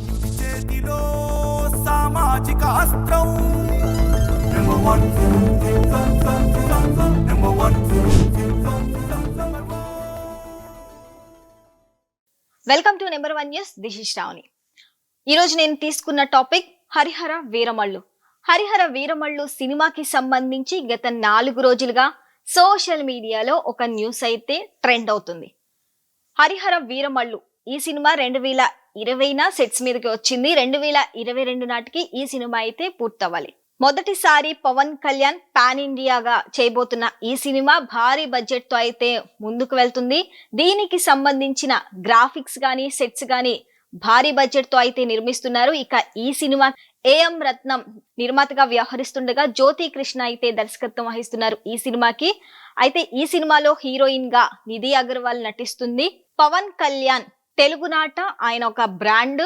సామాన్యుడి చేతిలో సామాజిక అస్త్రం welcome to number 1 news. This is Sravani. ఈ రోజు నేను తీసుకున్న టాపిక్ హరిహర వీరమల్లు. హరిహర వీరమల్లు సినిమాకి సంబంధించి గత 4 రోజులుగా సోషల్ మీడియాలో ఒక న్యూస్ అయితే ట్రెండ్ అవుతుంది. హరిహర వీరమల్లు ఈ సినిమా 2020 సెట్స్ మీదకి వచ్చింది. 2022 నాటికి ఈ సినిమా అయితే పూర్తవ్వాలి. మొదటిసారి పవన్ కళ్యాణ్ పాన్ ఇండియాగా చేయబోతున్న ఈ సినిమా భారీ బడ్జెట్ తో అయితే ముందుకు వెళ్తుంది. దీనికి సంబంధించిన గ్రాఫిక్స్ గానీ సెట్స్ గానీ భారీ బడ్జెట్ తో అయితే నిర్మిస్తున్నారు. ఇక ఈ సినిమా ఏఎం రత్నం నిర్మాతగా వ్యవహరిస్తుండగా జ్యోతి కృష్ణ అయితే దర్శకత్వం వహిస్తున్నారు ఈ సినిమాకి. అయితే ఈ సినిమాలో హీరోయిన్ గా నిధి అగర్వాల్ నటిస్తుంది. పవన్ కళ్యాణ్ తెలుగునాట ఆయన ఒక బ్రాండ్,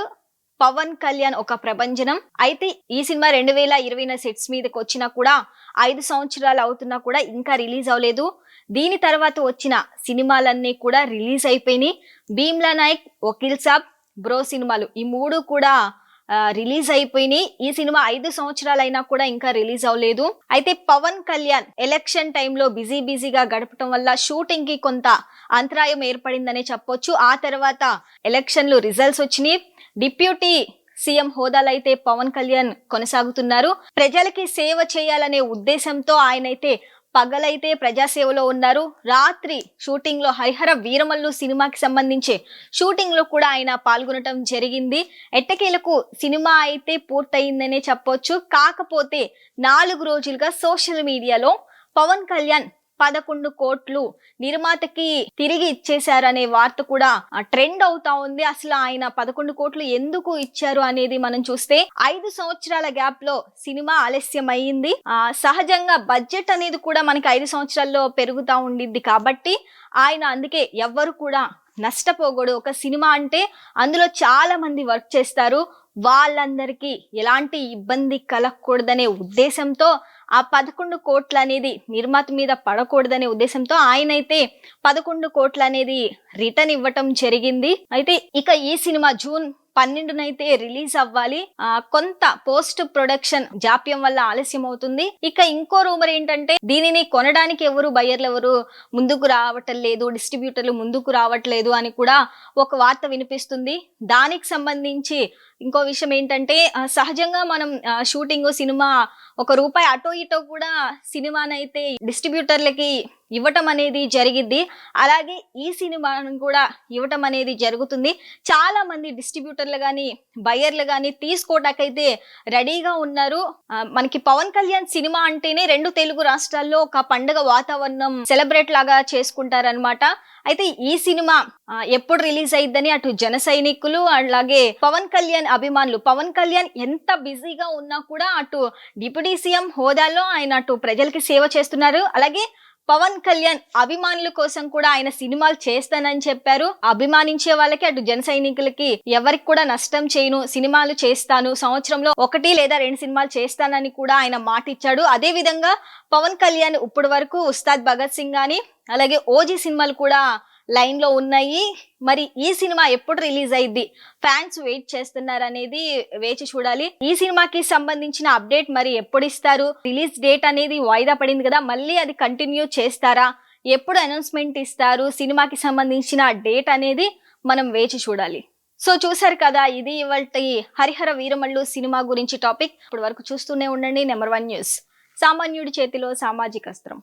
పవన్ కళ్యాణ్ ఒక ప్రభంజనం. అయితే ఈ సినిమా 2020 సెట్స్ మీదకి వచ్చినా కూడా 5 సంవత్సరాలు అవుతున్నా కూడా ఇంకా రిలీజ్ అవ్వలేదు. దీని తర్వాత వచ్చిన సినిమాలన్నీ కూడా రిలీజ్ అయిపోయినాయి. భీమ్లా నాయక్, వకీల్ సాబ్, బ్రో సినిమాలు ఈ 3 కూడా రిలీజ్ అయిపోయినాయి. ఈ సినిమా 5 సంవత్సరాలైనా కూడా ఇంకా రిలీజ్ అవ్వలేదు. అయితే పవన్ కళ్యాణ్ ఎలక్షన్ టైంలో బిజీగా గడపటం వల్ల షూటింగ్ కి కొంత అంతరాయం ఏర్పడిందనే చెప్పొచ్చు. ఆ తర్వాత ఎలక్షన్లు రిజల్ట్స్ వచ్చినాయి. డిప్యూటీ సీఎం హోదాలో అయితే పవన్ కళ్యాణ్ కొనసాగుతున్నారు. ప్రజలకి సేవ చేయాలనే ఉద్దేశంతో ఆయనైతే పగలైతే ప్రజాసేవలో ఉన్నారు. రాత్రి షూటింగ్ లో హరిహర వీరమల్లు సినిమాకి సంబంధించి షూటింగ్ లో కూడా ఆయన పాల్గొనడం జరిగింది. ఎట్టకేలకు సినిమా అయితే పూర్తయిందనే చెప్పొచ్చు. కాకపోతే 4 రోజులుగా సోషల్ మీడియాలో పవన్ కళ్యాణ్ 11 కోట్లు నిర్మాతకి తిరిగి ఇచ్చేశారనే వార్త కూడా ట్రెండ్ అవుతా ఉంది. అసలు ఆయన 11 కోట్లు ఎందుకు ఇచ్చారు అనేది మనం చూస్తే 5 సంవత్సరాల గ్యాప్ లో సినిమా ఆలస్యం అయ్యింది. సహజంగా బడ్జెట్ అనేది కూడా మనకి 5 సంవత్సరాల్లో పెరుగుతా ఉండిద్ది కాబట్టి ఆయన అందుకే ఎవ్వరు కూడా నష్టపోకూడదు. ఒక సినిమా అంటే అందులో చాలా మంది వర్క్ చేస్తారు, వాళ్ళందరికీ ఎలాంటి ఇబ్బంది కలగకూడదనే ఉద్దేశంతో ఆ 11 కోట్లు అనేది నిర్మాత మీద పడకూడదనే ఉద్దేశంతో ఆయన అయితే 11 కోట్లు అనేది రిటర్న్ ఇవ్వటం జరిగింది. అయితే ఇక ఈ సినిమా జూన్ 12 రిలీజ్ అవ్వాలి. కొంత పోస్ట్ ప్రొడక్షన్ జాప్యం వల్ల ఆలస్యం అవుతుంది. ఇక ఇంకో రూమర్ ఏంటంటే దీనిని కొనడానికి బయ్యర్లు ఎవరు ముందుకు రావటం లేదు, డిస్ట్రిబ్యూటర్లు ముందుకు రావట్లేదు అని కూడా ఒక వార్త వినిపిస్తుంది. దానికి సంబంధించి ఇంకో విషయం ఏంటంటే సహజంగా మనం షూటింగ్ సినిమా ₹1 అటో ఇటో కూడా సినిమానైతే డిస్ట్రిబ్యూటర్లకి ఇవ్వటం అనేది జరిగిద్ది. అలాగే ఈ సినిమాను కూడా ఇవ్వటం అనేది జరుగుతుంది. చాలా మంది డిస్ట్రిబ్యూటర్లు కానీ బయ్యర్లు కానీ తీసుకోవటాకైతే రెడీగా ఉన్నారు. మనకి పవన్ కళ్యాణ్ సినిమా అంటేనే 2 తెలుగు రాష్ట్రాల్లో ఒక పండుగ వాతావరణం సెలబ్రేట్ లాగా చేసుకుంటారనమాట. అయితే ఈ సినిమా ఎప్పుడు రిలీజ్ అయిద్దని అటు జన సైనికులు అలాగే పవన్ కళ్యాణ్ అభిమానులు, పవన్ కళ్యాణ్ ఎంత బిజీగా ఉన్నా కూడా అటు డిప్యూటీ సీఎం హోదాలో ఆయన అటు ప్రజలకి సేవ చేస్తున్నారు. అలాగే పవన్ కళ్యాణ్ అభిమానుల కోసం కూడా ఆయన సినిమాలు చేస్తానని చెప్పారు. అభిమానించే వాళ్ళకి అటు జన సైనికులకి ఎవరికి కూడా నష్టం చేయను, సినిమాలు చేస్తాను, సంవత్సరంలో 1 లేదా 2 సినిమాలు చేస్తానని కూడా ఆయన మాట ఇచ్చాడు. అదే విధంగా పవన్ కళ్యాణ్ ఇప్పటి వరకు ఉస్తాద్ భగత్ సింగ్ గాని అలాగే ఓజీ సినిమాలు కూడా లైన్ లో ఉన్నాయి. మరి ఈ సినిమా ఎప్పుడు రిలీజ్ అయ్యిద్ది, ఫ్యాన్స్ వెయిట్ చేస్తున్నారు అనేది వేచి చూడాలి. ఈ సినిమాకి సంబంధించిన అప్డేట్ మరి ఎప్పుడు ఇస్తారు, రిలీజ్ డేట్ అనేది వాయిదా పడింది కదా, మళ్ళీ అది కంటిన్యూ చేస్తారా, ఎప్పుడు అనౌన్స్మెంట్ ఇస్తారు, సినిమాకి సంబంధించిన డేట్ అనేది మనం వేచి చూడాలి. సో చూసారు కదా, ఇది ఇవాల్టి హరిహర వీరమల్లు సినిమా గురించి టాపిక్. ఇప్పటి వరకు చూస్తూనే ఉండండి నెంబర్ 1 న్యూస్. సామాన్యుడి చేతిలో సామాజిక అస్త్రం.